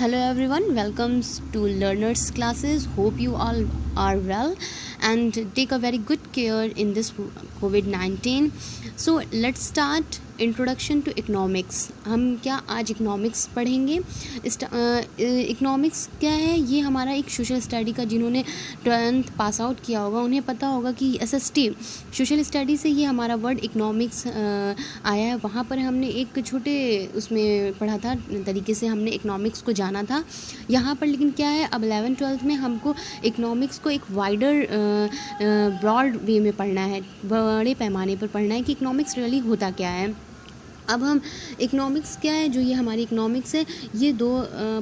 Hello everyone, welcomes to learners classes. Hope you all are well and take a very good care in this COVID-19. So let's start introduction to economics. हम क्या आज economics पढ़ेंगे. Economics क्या है? ये हमारा एक social study का, जिन्होंने 12th पास आउट किया होगा उन्हें पता होगा कि SST सोशल स्टडी से ये हमारा वर्ड इकोनॉमिक्स आया है. वहाँ पर हमने एक छोटे उसमें पढ़ा था, तरीके से हमने इकोनॉमिक्स को जाना था. यहाँ पर लेकिन क्या है, अब 11th-12th में हमको इकोनॉमिक्स को एक वाइडर ब्रॉड वे में पढ़ना है, बड़े पैमाने पर पढ़ना है कि इकोनॉमिक्स रियली होता क्या है. अब हम इकोनॉमिक्स क्या है, जो ये हमारी इकोनॉमिक्स है, ये दो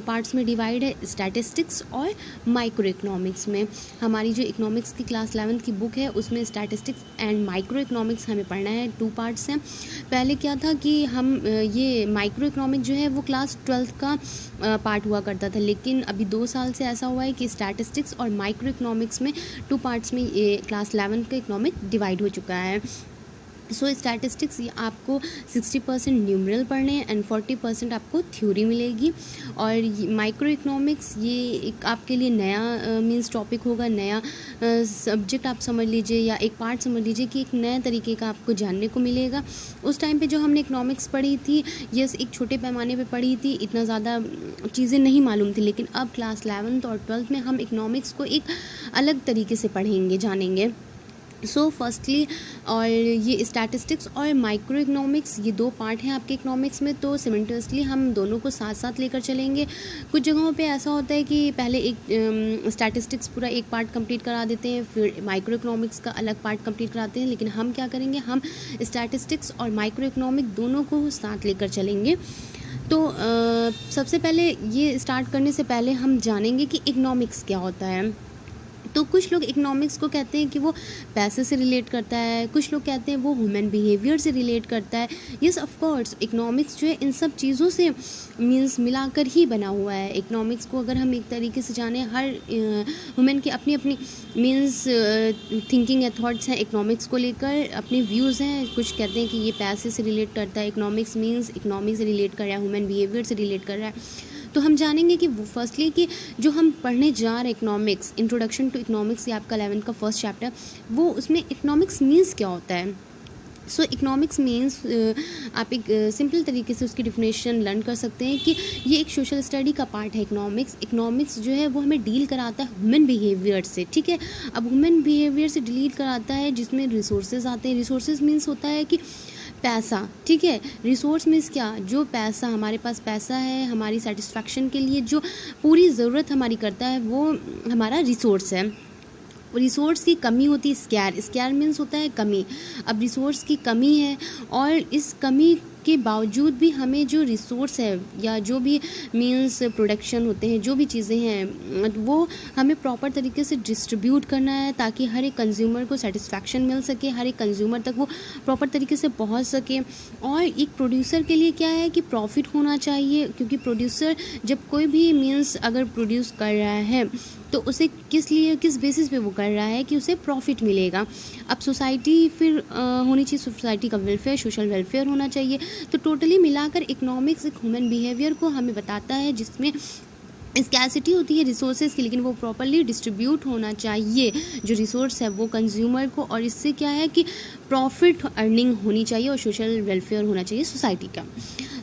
पार्ट्स में डिवाइड है, स्टैटिस्टिक्स और माइक्रो इकोनॉमिक्स में. हमारी जो इकोनॉमिक्स की क्लास 11th की बुक है उसमें स्टैटिस्टिक्स एंड माइक्रो इकोनॉमिक्स हमें पढ़ना है. 2 पार्ट्स हैं. पहले क्या था कि हम ये माइक्रो इकोनॉमिक्स जो है वो क्लास 12th का पार्ट हुआ करता था, लेकिन अभी 2 साल से ऐसा हुआ है कि स्टैटिस्टिक्स और माइक्रो इकोनॉमिक्स में 2 पार्ट्स में ये क्लास 11th का इकोनॉमिक डिवाइड हो चुका है. सो स्टैटिस्टिक्स आपको 60% न्यूमरल पढ़ने हैं एंड 40% आपको थ्योरी मिलेगी. और माइक्रो इकोनॉमिक्स ये एक आपके लिए नया मीन्स टॉपिक होगा, नया सब्जेक्ट आप समझ लीजिए या एक पार्ट समझ लीजिए कि एक नए तरीके का आपको जानने को मिलेगा. उस टाइम पे जो हमने इकोनॉमिक्स पढ़ी थी ये एक छोटे पैमाने पे पढ़ी थी, इतना ज़्यादा चीज़ें नहीं मालूम थी, लेकिन अब क्लास 11th और 12th में हम इकोनॉमिक्स को एक अलग तरीके से पढ़ेंगे, जानेंगे. सो फर्स्टली, और ये स्टैटिस्टिक्स और माइक्रो इकोनॉमिक्स ये 2 पार्ट हैं आपके इकोनॉमिक्स में, तो सिमेंटसली हम दोनों को साथ साथ लेकर चलेंगे. कुछ जगहों पे ऐसा होता है कि पहले एक स्टैटिस्टिक्स पूरा एक पार्ट कंप्लीट करा देते हैं, फिर माइक्रो इकोनॉमिक्स का अलग पार्ट कंप्लीट कराते हैं, लेकिन हम क्या करेंगे, हम स्टैटिस्टिक्स और माइक्रो इकोनॉमिक दोनों को साथ लेकर चलेंगे. तो सबसे पहले ये स्टार्ट करने से पहले हम जानेंगे कि इकोनॉमिक्स क्या होता है. तो कुछ लोग इकोनॉमिक्स को कहते हैं कि वो पैसे से रिलेट करता है, कुछ लोग कहते हैं वो ह्यूमन बिहेवियर से रिलेट करता है. यस ऑफ कोर्स, इकोनॉमिक्स जो है इन सब चीज़ों से मीन्स मिलाकर ही बना हुआ है. इकोनॉमिक्स को अगर हम एक तरीके से जाने, हर ह्यूमन की अपनी अपनी मीन्स थिंकिंग है, थॉट्स हैं इकोनॉमिक्स को लेकर, अपने व्यूज़ हैं. कुछ कहते हैं कि ये पैसे से रिलेट करता है, इकोनॉमिक्स मीन्स इकोनॉमी से रिलेट कर रहा है, ह्यूमन बिहेवियर से रिलेट कर रहा है. तो हम जानेंगे कि फर्स्टली कि जो हम पढ़ने जा रहे हैं इकोनॉमिक्स, इंट्रोडक्शन टू इकोनॉमिक्स, ये आपका 11th का फर्स्ट चैप्टर, वो उसमें इकोनॉमिक्स मीन्स क्या होता है. सो इकोनॉमिक्स मीन्स आप एक सिंपल तरीके से उसकी डिफिनेशन लर्न कर सकते हैं कि ये एक सोशल स्टडी का पार्ट है इकोनॉमिक्स. इकोनॉमिक्स जो है वो हमें डील कराता है ह्यूमन बिहेवियर से, ठीक है. अब ह्यूमन बिहेवियर से डील कराता है जिसमें रिसोर्सेज आते हैं. रिसोर्सेज मीन्स होता है कि पैसा, ठीक है. रिसोर्स मीन्स क्या, जो पैसा हमारे पास पैसा है, हमारी सेटिस्फैक्शन के लिए जो पूरी ज़रूरत हमारी करता है, वो हमारा रिसोर्स है. रिसोर्स की कमी होती है स्कैर. स्कैर मीन्स होता है कमी. अब रिसोर्स की कमी है और इस कमी के बावजूद भी हमें जो रिसोर्स है या जो भी मीन्स प्रोडक्शन होते हैं, जो भी चीज़ें हैं, वो हमें प्रॉपर तरीके से डिस्ट्रीब्यूट करना है ताकि हर एक कंज्यूमर को सेटिस्फैक्शन मिल सके, हर एक कंज्यूमर तक वो प्रॉपर तरीके से पहुंच सके. और एक प्रोड्यूसर के लिए क्या है कि प्रॉफिट होना चाहिए, क्योंकि प्रोड्यूसर जब कोई भी मीन्स अगर प्रोड्यूस कर रहा है तो उसे किस बेसिस पे वो कर रहा है कि उसे प्रॉफिट मिलेगा. अब सोसाइटी फिर होनी चाहिए, सोसाइटी का वेलफेयर, सोशल वेलफेयर होना चाहिए. तो टोटली मिलाकर इकोनॉमिक्स एक ह्यूमन बिहेवियर को हमें बताता है जिसमें स्कैसिटी होती है रिसोर्सेज की, लेकिन वो प्रॉपरली डिस्ट्रीब्यूट होना चाहिए जो रिसोर्स है वो कंज्यूमर को, और इससे क्या है कि प्रॉफिट अर्निंग होनी चाहिए और सोशल वेलफेयर होना चाहिए सोसाइटी का.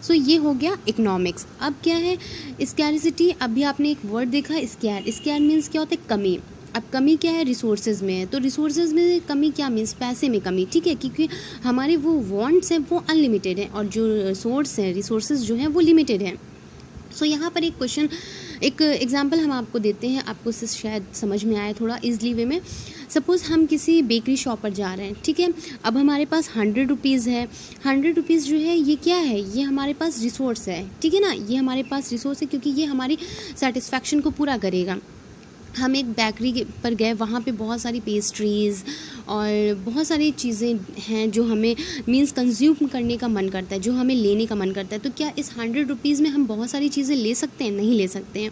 सो ये हो गया इकोनॉमिक्स. अब क्या है स्कैरिसिटी. अभी आपने एक वर्ड देखा स्कैर. स्कैर मीन्स क्या होता है, कमी. अब कमी क्या है, रिसोर्सेज में है. तो रिसोर्सेज में कमी क्या मीन्स, पैसे में कमी, ठीक है, क्योंकि हमारे वो वांट्स हैं वो अनलिमिटेड हैं और जो सोर्स हैं, रिसोर्सेज जो हैं वो लिमिटेड हैं. सो यहाँ पर एक क्वेश्चन, एक एग्जांपल हम आपको देते हैं, आपको इससे शायद समझ में आए थोड़ा ईजली वे में. सपोज़ हम किसी बेकरी शॉप पर जा रहे हैं, ठीक है. अब हमारे पास 100 रुपीज़ है. 100 रुपीज़ जो है ये क्या है, ये हमारे पास रिसोर्स है, ठीक है ना. ये हमारे पास रिसोर्स है क्योंकि ये हमारी सेटिस्फैक्शन को पूरा करेगा. हम एक बेकरी पर गए, वहाँ पे बहुत सारी पेस्ट्रीज़ और बहुत सारी चीज़ें हैं जो हमें मीन्स कंज्यूम करने का मन करता है, जो हमें लेने का मन करता है. तो क्या इस 100 रुपीज़ में हम बहुत सारी चीज़ें ले सकते हैं? नहीं ले सकते हैं.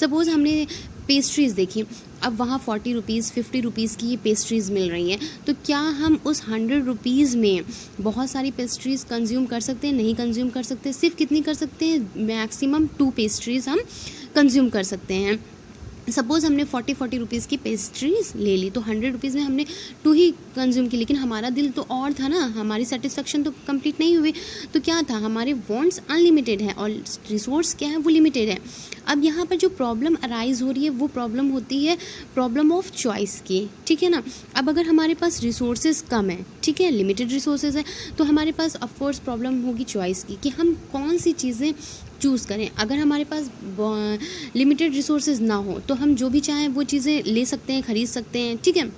सपोज़ हमने पेस्ट्रीज़ देखी, अब वहाँ 40 रुपीज़ 50 रुपीज़ की ये पेस्ट्रीज़ मिल रही हैं, तो क्या हम उस 100 रुपीज़ में बहुत सारी पेस्ट्रीज़ कंज्यूम कर सकते हैं? नहीं कंज्यूम कर सकते. सिर्फ कितनी कर सकते हैं? मैक्सिमम 2 पेस्ट्रीज़ हम कंज्यूम कर सकते हैं। सपोज़ हमने 40 रुपीज़ की पेस्ट्रीज ले ली, तो 100 रुपीज़ में हमने 2 ही कंज्यूम की, लेकिन हमारा दिल तो और था ना, हमारी सेटिस्फेक्शन तो कंप्लीट नहीं हुई। तो क्या था, हमारे वांट्स अनलिमिटेड है और रिसोर्स क्या है, वो लिमिटेड है। अब यहाँ पर जो प्रॉब्लम अराइज हो रही है वो प्रॉब्लम होती है प्रॉब्लम ऑफ चॉइस की, ठीक है ना। अब अगर हमारे पास रिसोर्सेज कम है, ठीक है, लिमिटेड रिसोर्सेज है, तो हमारे पास ऑफकोर्स प्रॉब्लम होगी चॉइस की कि हम कौन सी चीज़ें चूज़ करें। अगर हमारे पास लिमिटेड रिसोर्सेज ना हो तो हम जो भी चाहें वो चीज़ें ले सकते हैं, ख़रीद सकते हैं, ठीक है।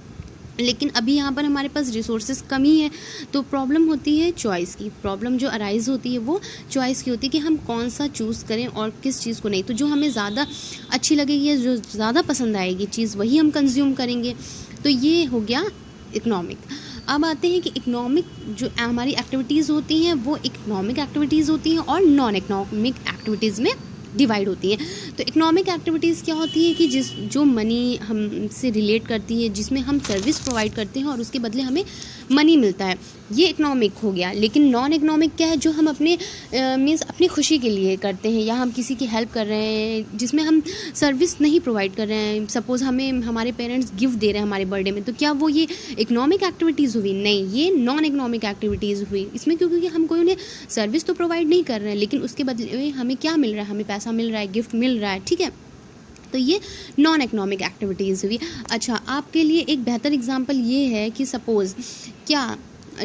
लेकिन अभी यहाँ पर हमारे पास रिसोर्सेज कम ही है, तो प्रॉब्लम होती है चॉइस की। प्रॉब्लम जो अराइज होती है वो चॉइस की होती है कि हम कौन सा चूज़ करें और किस चीज़ को नहीं। तो जो हमें ज़्यादा अच्छी लगेगी या जो ज़्यादा पसंद आएगी चीज़, वही हम कंज्यूम करेंगे। तो ये हो गया इकोनॉमिक। अब आते हैं कि इकोनॉमिक जो हमारी एक्टिविटीज़ होती हैं वो इकोनॉमिक एक्टिविटीज़ होती हैं और नॉन इकोनॉमिक एक्टिविटीज़ में डिवाइड होती हैं। तो इकोनॉमिक एक्टिविटीज़ क्या होती है कि जो मनी हमसे रिलेट करती है, जिसमें हम सर्विस प्रोवाइड करते हैं और उसके बदले हमें मनी मिलता है, ये इकोनॉमिक हो गया। लेकिन नॉन इकोनॉमिक क्या है, जो हम अपने मीन्स अपनी खुशी के लिए करते हैं या हम किसी की हेल्प कर रहे हैं, जिसमें हम सर्विस नहीं प्रोवाइड कर रहे हैं। सपोज़ हमें हमारे पेरेंट्स गिफ्ट दे रहे हैं हमारे बर्थडे में, तो क्या वो ये इकोनॉमिक एक्टिविटीज़ हुई? नहीं, ये नॉन इकोनॉमिक एक्टिविटीज़ हुई। इसमें क्योंकि हम कोई उन्हें सर्विस तो प्रोवाइड नहीं कर रहे हैं, लेकिन उसके बदले हमें क्या मिल रहा है, हमें पैसा मिल रहा है, गिफ्ट मिल रहा है, ठीक है। तो ये नॉन इकोनॉमिक एक्टिविटीज़ हुई। अच्छा, आपके लिए एक बेहतर एग्जांपल ये है कि सपोज़ क्या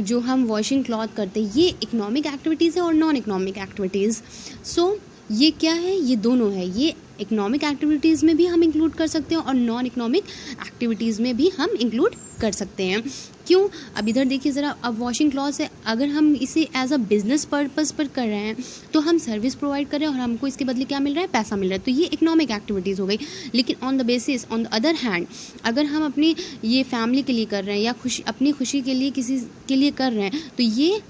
जो हम वॉशिंग क्लॉथ करते हैं, ये इकोनॉमिक एक्टिविटीज़ है और नॉन इकोनॉमिक एक्टिविटीज़। सो ये क्या है, ये दोनों है। ये इकोनॉमिक एक्टिविटीज़ में भी हम इंक्लूड कर सकते हैं और नॉन इकोनॉमिक एक्टिविटीज़ में भी हम इंक्लूड कर सकते हैं। क्यों? अब इधर देखिए ज़रा, अब वॉशिंग क्लॉथ है, अगर हम इसे एज अ बिज़नेस पर्पस पर कर रहे हैं तो हम सर्विस प्रोवाइड कर रहे हैं और हमको इसके बदले क्या मिल रहा है, पैसा मिल रहा है, तो ये इकोनॉमिक एक्टिविटीज़ हो गई। लेकिन ऑन द अदर हैंड, अगर हम अपनी ये फैमिली के लिए कर रहे हैं या अपनी खुशी के लिए किसी के लिए कर रहे हैं, तो ये